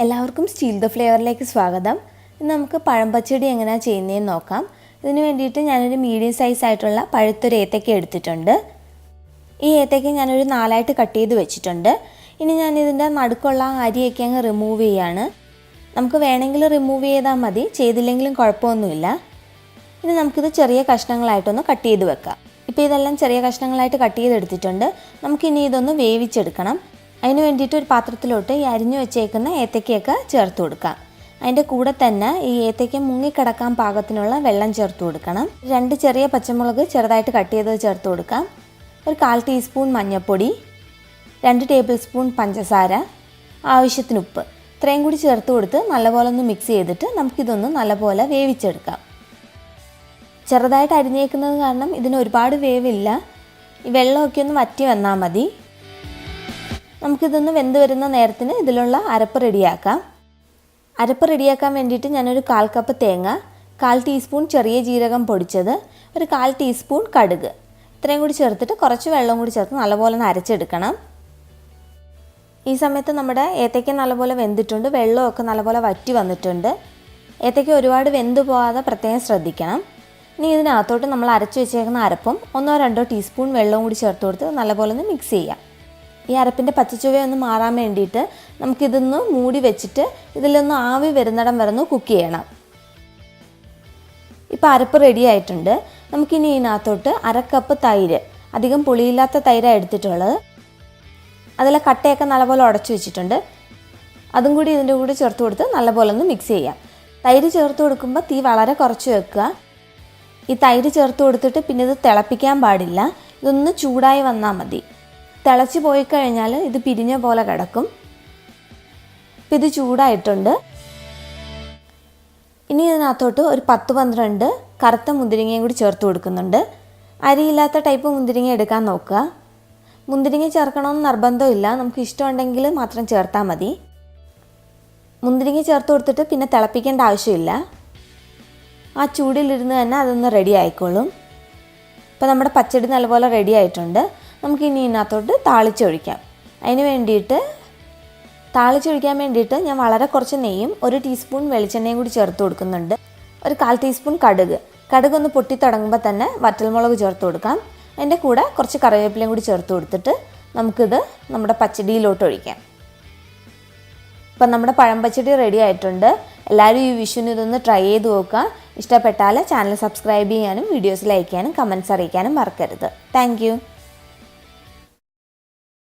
എല്ലാവർക്കും steel the ഫ്ലേവറിലേക്ക് സ്വാഗതം. ഇന്ന് നമുക്ക് പഴം പച്ചടി എങ്ങനെയാണ് ചെയ്യുന്നതെന്ന് നോക്കാം. ഇതിന് വേണ്ടിയിട്ട് ഞാനൊരു മീഡിയം സൈസ് ആയിട്ടുള്ള പഴുത്തൊരു ഏത്തയ്ക്ക എടുത്തിട്ടുണ്ട്. ഈ ഏത്തയ്ക്ക ഞാനൊരു 4 കട്ട് ചെയ്ത് വെച്ചിട്ടുണ്ട്. ഇനി ഞാനിതിൻ്റെ നടുക്കുള്ള അരിയൊക്കെ അങ്ങ് റിമൂവ് ചെയ്യാണ്. നമുക്ക് വേണമെങ്കിൽ റിമൂവ് ചെയ്താൽ മതി, ചെയ്തില്ലെങ്കിലും കുഴപ്പമൊന്നുമില്ല. ഇനി നമുക്കിത് ചെറിയ കഷ്ണങ്ങളായിട്ടൊന്ന് കട്ട് ചെയ്ത് വെക്കാം. ഇപ്പോൾ ഇതെല്ലാം ചെറിയ കഷ്ണങ്ങളായിട്ട് കട്ട് ചെയ്തെടുത്തിട്ടുണ്ട്. നമുക്കിനി ഇതൊന്ന് വേവിച്ചെടുക്കണം. അതിന് വേണ്ടിയിട്ട് ഒരു പാത്രത്തിലോട്ട് ഈ അരിഞ്ഞു വെച്ചേക്കുന്ന ഏത്തയ്ക്കയൊക്കെ ചേർത്ത് കൊടുക്കാം. അതിൻ്റെ കൂടെ തന്നെ ഈ ഏത്തയ്ക്ക മുങ്ങിക്കിടക്കാൻ പാകത്തിനുള്ള വെള്ളം ചേർത്ത് കൊടുക്കണം. 2 ചെറിയ പച്ചമുളക് ചെറുതായിട്ട് കട്ട് ചെയ്തത് ചേർത്ത് കൊടുക്കാം. ഒരു 1/4 ടീസ്പൂൺ മഞ്ഞൾപ്പൊടി, 2 ടേബിൾ സ്പൂൺ പഞ്ചസാര, ആവശ്യത്തിന് ഉപ്പ്, ഇത്രയും കൂടി ചേർത്ത് കൊടുത്ത് നല്ലപോലെ ഒന്ന് മിക്സ് ചെയ്തിട്ട് നമുക്കിതൊന്ന് നല്ലപോലെ വേവിച്ചെടുക്കാം. ചെറുതായിട്ട് അരിഞ്ഞേക്കുന്നത് കാരണം ഇതിന് ഒരുപാട് വേവില്ല. ഈ വെള്ളമൊക്കെ ഒന്ന് വറ്റി വന്നാൽ മതി. നമുക്കിതൊന്ന് വെന്ത് വരുന്ന നേരത്തിന് ഇതിലുള്ള അരപ്പ് റെഡിയാക്കാം. അരപ്പ് റെഡിയാക്കാൻ വേണ്ടിയിട്ട് ഞാനൊരു 1/4 കപ്പ് തേങ്ങ, 1/4 ടീസ്പൂൺ ചെറിയ ജീരകം പൊടിച്ചത്, ഒരു 1/4 ടീസ്പൂൺ കടുക്, ഇത്രയും കൂടി ചേർത്തിട്ട് കുറച്ച് വെള്ളം കൂടി ചേർത്ത് നല്ലപോലെ ഒന്ന് അരച്ചെടുക്കണം. ഈ സമയത്ത് നമ്മുടെ ഏത്തയ്ക്ക നല്ലപോലെ വെന്തിട്ടുണ്ട്, വെള്ളമൊക്കെ നല്ലപോലെ വറ്റി വന്നിട്ടുണ്ട്. ഏത്തയ്ക്ക ഒരുപാട് വെന്ത് പോകാതെ പ്രത്യേകം ശ്രദ്ധിക്കണം. ഇനി ഇതിനകത്തോട്ട് നമ്മൾ അരച്ച് വെച്ചേക്കുന്ന അരപ്പും 1-2 ടീസ്പൂൺ വെള്ളവും കൂടി ചേർത്ത് കൊടുത്ത് നല്ലപോലെ ഒന്ന് മിക്സ് ചെയ്യാം. ഈ അരപ്പിൻ്റെ പച്ചച്ചുവയൊന്ന് മാറാൻ വേണ്ടിയിട്ട് നമുക്കിതൊന്ന് മൂടി വെച്ചിട്ട് ഇതിലൊന്ന് ആവി വരുന്നിടം വരെ ഒന്ന് കുക്ക് ചെയ്യണം. ഇപ്പോൾ അരപ്പ് റെഡി ആയിട്ടുണ്ട്. നമുക്കിനി ഇതിനകത്തോട്ട് 1/2 കപ്പ് തൈര്, അധികം പുളിയില്ലാത്ത തൈരാണ് എടുത്തിട്ടുള്ളത്. അതിലെ കട്ടയൊക്കെ നല്ലപോലെ ഉടച്ചു വെച്ചിട്ടുണ്ട്. അതും കൂടി ഇതിൻ്റെ കൂടെ ചേർത്ത് കൊടുത്ത് നല്ലപോലെ ഒന്ന് മിക്സ് ചെയ്യാം. തൈര് ചേർത്ത് കൊടുക്കുമ്പോൾ തീ വളരെ കുറച്ച് വെക്കുക. ഈ തൈര് ചേർത്ത് കൊടുത്തിട്ട് പിന്നെ ഇത് തിളപ്പിക്കാൻ പാടില്ല. ഇതൊന്ന് ചൂടായി വന്നാൽ മതി. തിളച്ച് പോയി കഴിഞ്ഞാൽ ഇത് പിരിഞ്ഞ പോലെ കിടക്കും. ഇപ്പം ഇത് ചൂടായിട്ടുണ്ട്. ഇനി ഇതിനകത്തോട്ട് ഒരു 10-12 കറുത്ത മുന്തിരിങ്ങയും കൂടി ചേർത്ത് കൊടുക്കുന്നുണ്ട്. അരിയില്ലാത്ത ടൈപ്പ് മുന്തിരിങ്ങ എടുക്കാൻ നോക്കുക. മുന്തിരിങ്ങ ചേർക്കണമെന്ന് നിർബന്ധമില്ല, നമുക്ക് ഇഷ്ടമുണ്ടെങ്കിൽ മാത്രം ചേർത്താൽ മതി. മുന്തിരിങ്ങ ചേർത്ത് കൊടുത്തിട്ട് പിന്നെ തിളപ്പിക്കേണ്ട ആവശ്യമില്ല. ആ ചൂടിലിരുന്ന് തന്നെ അതൊന്ന് റെഡി ആയിക്കോളും. ഇപ്പോൾ നമ്മുടെ പച്ചടി നല്ലപോലെ റെഡി ആയിട്ടുണ്ട്. നമുക്കിനി ഇതിനകത്തോട്ട് താളിച്ചൊഴിക്കാം. താളിച്ചൊഴിക്കാൻ വേണ്ടിയിട്ട് ഞാൻ വളരെ കുറച്ച് നെയ്യും 1 ടീസ്പൂൺ വെളിച്ചെണ്ണയും കൂടി ചേർത്ത് കൊടുക്കുന്നുണ്ട്. ഒരു 1/4 ടീസ്പൂൺ കടുക് ഒന്ന് പൊട്ടി തുടങ്ങുമ്പോൾ തന്നെ വറ്റൽമുളക് ചേർത്ത് കൊടുക്കാം. അതിൻ്റെ കൂടെ കുറച്ച് കറിവേപ്പിലയും കൂടി ചേർത്ത് കൊടുത്തിട്ട് നമുക്കിത് നമ്മുടെ പച്ചടിയിലോട്ട് ഒഴിക്കാം. ഇപ്പം നമ്മുടെ പഴം പച്ചടി റെഡി ആയിട്ടുണ്ട്. എല്ലാവരും ഈ വിഷുവിന് ഇതൊന്ന് ട്രൈ ചെയ്ത് നോക്കുക. ഇഷ്ടപ്പെട്ടാൽ ചാനൽ സബ്സ്ക്രൈബ് ചെയ്യാനും വീഡിയോസ് ലൈക്ക് ചെയ്യാനും കമൻറ്റ്സ് അറിയിക്കാനും മറക്കരുത്. താങ്ക്